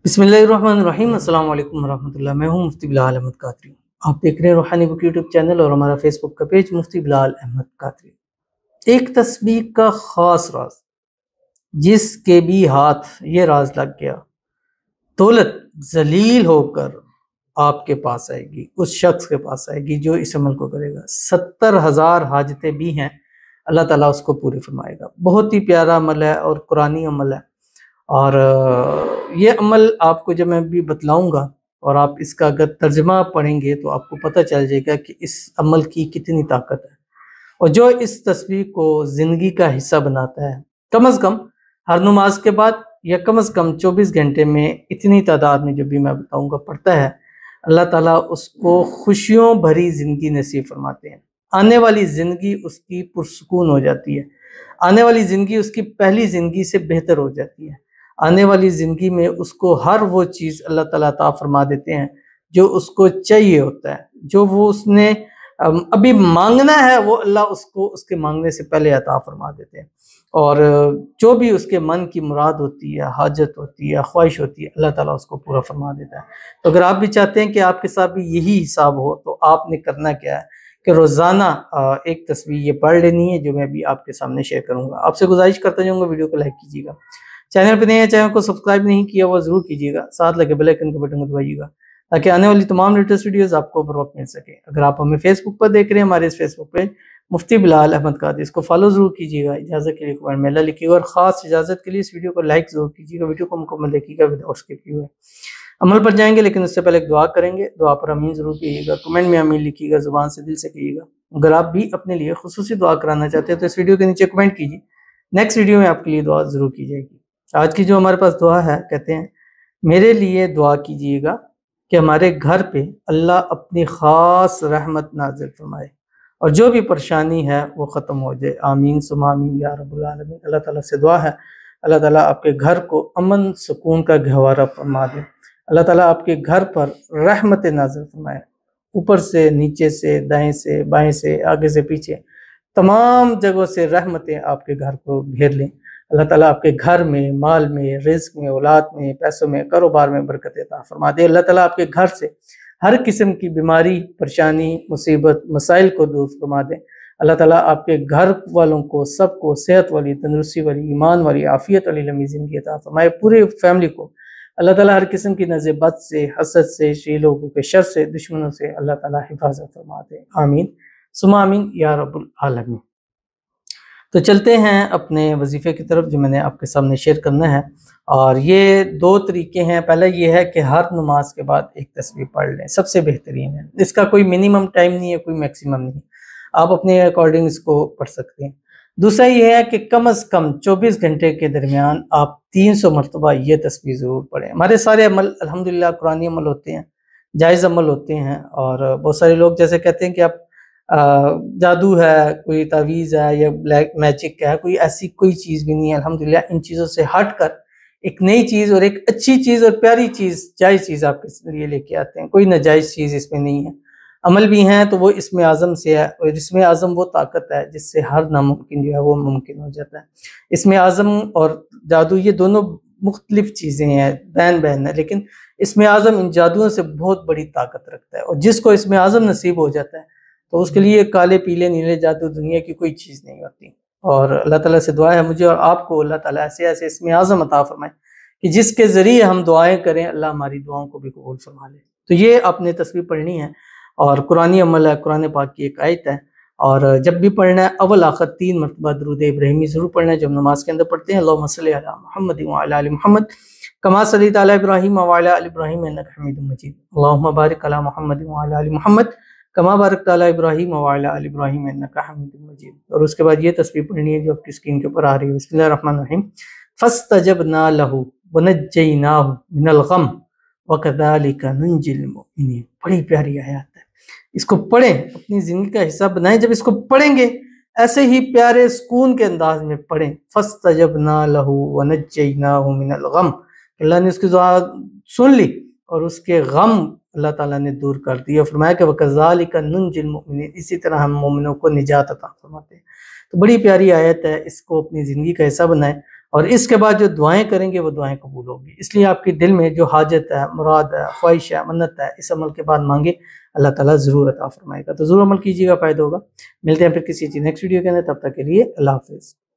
बिस्मिल्लाहिर्रहमानिर्रहीम। अस्सलाम वालेकुम वरहमतुल्लाह। मैं हूं मुफ्ती बिलाल अहमद कादरी। आप देख रहे हैं रूहानी बुक यूट्यूब चैनल और हमारा फेसबुक का पेज मुफ्ती बिलाल अहमद कादरी। एक तस्बीह का खास राज, जिसके भी हाथ ये राज लग गया, दौलत जलील होकर आपके पास आएगी, उस शख्स के पास आएगी जो इस अमल को करेगा। 70,000 हाजतें भी हैं, अल्लाह ताला उसको पूरी फरमाएगा। बहुत ही प्यारा अमल है और कुरानी अमल है। और ये अमल आपको जब मैं भी बतलाऊंगा और आप इसका अगर तर्जमा पढ़ेंगे तो आपको पता चल जाएगा कि इस अमल की कितनी ताकत है। और जो इस तस्बीह को ज़िंदगी का हिस्सा बनाता है, कम अज़ कम हर नमाज के बाद या कम अज़ कम 24 घंटे में इतनी तादाद में जो भी मैं बताऊंगा पढ़ता है, अल्लाह ताला उसको खुशियों भरी ज़िंदगी नसीब फरमाते हैं। आने वाली ज़िंदगी उसकी पुरसुकून हो जाती है, आने वाली ज़िंदगी उसकी पहली ज़िंदगी से बेहतर हो जाती है। आने वाली ज़िंदगी में उसको हर वो चीज़ अल्लाह ताला अता फरमा देते हैं जो उसको चाहिए होता है। जो वो उसने अभी मांगना है वो अल्लाह उसको उसके मांगने से पहले अता फरमा देते हैं। और जो भी उसके मन की मुराद होती है, हाजत होती है, ख्वाहिश होती है, अल्लाह ताला उसको पूरा फरमा देता है। तो अगर आप भी चाहते हैं कि आपके साथ भी यही हिसाब हो तो आपने करना क्या है कि रोज़ाना एक तस्बीह ये पढ़ लेनी है जो मैं अभी आपके सामने शेयर करूँगा। आपसे गुजारिश करता जाऊँगा, वीडियो को लाइक कीजिएगा, चैनल पर नए हैं चैनल को सब्सक्राइब नहीं किया वो ज़रूर कीजिएगा, साथ लगे बेल आइकन के बटन को दबाइएगा ताकि आने वाली तमाम लेटेस्ट वीडियोस आपको बर वक्त मिल सके। अगर आप हमें फेसबुक पर देख रहे हैं, हमारे इस फेसबुक पेज मुफ्ती बिलाल अहमद कादरी, इसको फॉलो ज़रूर कीजिएगा। इजाज़त के लिए कमेंट में अल्लाह लिखिएगा और ख़ास इजाज़त के लिए इस वीडियो को लाइक ज़रूर कीजिएगा। वीडियो को मुकम्मल देखिएगा विदाउट स्किप किए हुए। अमल पर जाएंगे लेकिन उससे पहले एक दुआ करेंगे। दुआ पर आमीन ज़रूर कीजिएगा, कमेंट में आमीन लिखिएगा, ज़ुबान से दिल से कहिएगा। अगर आप भी अपने लिए खुसूसी दुआ कराना चाहते हैं तो इस वीडियो के नीचे कमेंट कीजिए, नेक्स्ट वीडियो में आपके लिए दुआ ज़रूर की जाएगी। आज की जो हमारे पास दुआ है, कहते हैं मेरे लिए दुआ कीजिएगा कि हमारे घर पे अल्लाह अपनी ख़ास रहमत नाज़िल फरमाए और जो भी परेशानी है वो ख़त्म हो जाए। आमीन सुम्मा आमीन या रब्बुल आलमीन। अल्लाह ताला से दुआ है, अल्लाह ताला आपके घर को अमन सुकून का गहवारा फरमा दे। अल्लाह ताला आपके घर पर रहमत नाज़िल फरमाए, ऊपर से, नीचे से, दाएं से, बाएं से, आगे से, पीछे, तमाम जगहों से रहमतें आपके घर को घेर लें। अल्लाह ताला आपके घर में, माल में, रिज़्क़ में, औलाद में, पैसों में, कारोबार में बरकत अता फरमा दे। अल्लाह ताला आपके घर से हर किस्म की बीमारी, परेशानी, मुसीबत, मसाइल को दूर फरमा दे। अल्लाह ताला आपके घर वालों को सबको सेहत वाली, तंदुरुस्ती वाली, ईमान वाली, आफियत वाली लंबी ज़िंदगी अता फरमाए। पूरे फैमिली को अल्लाह ताला हर किस्म की नज़र बद से, हसद से, शरी लोगों के शर से, दुश्मनों से अल्लाह ताला हिफाजत फरमा दे। आमीन सुम्मा आमीन या रब्बुल आलमीन। तो चलते हैं अपने वजीफ़े की तरफ जो मैंने आपके सामने शेयर करना है। और ये 2 तरीके हैं। पहला ये है कि हर नमाज के बाद एक तस्बीह पढ़ लें, सबसे बेहतरीन है। इसका कोई मिनिमम टाइम नहीं है, कोई मैक्सिमम नहीं है, आप अपने अकॉर्डिंग इसको पढ़ सकते हैं। दूसरा ये है कि कम अज़ कम 24 घंटे के दरमियान आप 300 मरतबा ये तस्बीह ज़रूर पढ़ें। हमारे सारे अमल अल्हम्दुलिल्लाह कुरानी अमल होते हैं, जायज़ अमल होते हैं। और बहुत सारे लोग जैसे कहते हैं कि आप जादू है, कोई तावीज़ है या ब्लैक मैजिक है, कोई ऐसी कोई चीज़ भी नहीं है। अल्हम्दुलिल्लाह इन चीज़ों से हट कर एक नई चीज़ और एक अच्छी चीज़ और प्यारी चीज़, जायज़ चीज़ आपके लिए लेके आते हैं। कोई नाजायज़ चीज़ इसमें नहीं है। अमल भी हैं तो वो इसमें आज़म से है, और इसमें आज़म वो ताकत है जिससे हर नामुमकिन जो है वो मुमकिन हो जाता है। इसमें आज़म और जादू ये दोनों मुख्तलिफ चीज़ें हैं, बैन है, लेकिन इसमें आज़म इन जादुओं से बहुत बड़ी ताकत रखता है। और जिसको इसमें आज़म नसीब हो जाता है तो उसके लिए काले पीले नीले जादू दुनिया की कोई चीज़ नहीं होती। और अल्लाह ताला से दुआ है मुझे और आपको, अल्लाह ताला ऐसे ऐसे इसमें आज़म अता फरमाए कि जिसके ज़रिए हम दुआएं करें अल्लाह हमारी दुआओं को भी कबूल फरमा ले। तो ये आपने तस्बीह पढ़नी है और कुरानी अमल है, कुरान पाक की एक आयत है। और जब भी पढ़ना है अव्वल आखिर 3 मरतबा दरूद इब्राहिमी ज़रूर पढ़ना है। जब नमाज के अंदर पढ़ते हैं अल्लाहुम्मा सल्लि अला मुहम्मद व अला आलि मुहम्मद कमा सल्लैता अला इब्राहीम व अला आलि इब्राहीम इन्नका हमीदुम मजीद, अल्लाहुम्मा बारिक अला मुहम्मद व अला आलि मुहम्मद कमा बारकता अला इब्राहीम व अला आलि इब्राहीम इन्नका हमीदुम मजीद। और उसके बाद ये तस्बीह पढ़नी है जो आपकी स्क्रीन के ऊपर आ रही है। बिस्मिल्लाहिर रहमानिर रहीम। फस्तजबना लहू व नज्जयनाहु मिनल गम व कज़ालिका नुंजिल मुमिनीन। बड़ी प्यारी आयत है, इसको पढ़ें, अपनी ज़िंदगी का हिस्सा बनाएं। जब इसको पढ़ेंगे ऐसे ही प्यारे सुकून के अंदाज में पढ़ें। फस्तजबना लहू व नज्जयनाहु मिनल गम, अल्लाह ने उसकी दुआ सुन ली और उसके गम अल्लाह ताला ने दूर कर दिया। फरमाया कि वकज़ालिका नुंजिल मुमिनीन, इसी तरह हम मोमिनों को निजात अता फरमाते हैं। तो बड़ी प्यारी आयत है, इसको अपनी ज़िंदगी का हिस्सा बनाएं اور اس کے بعد جو دعائیں کریں گے وہ دعائیں قبول ہوں گی۔ اس لیے آپ کے دل میں جو حاجت ہے، مراد ہے، خواہش ہے، منت ہے، اس عمل کے بعد مانگے، اللہ تعالیٰ ضرور عطا فرمائے گا۔ تو ضرور عمل کیجیے گا، فائدہ ہوگا۔ ملتے ہیں پھر کسی چیز نیکسٹ ویڈیو کے اندر، تب تک کے لیے اللہ حافظ۔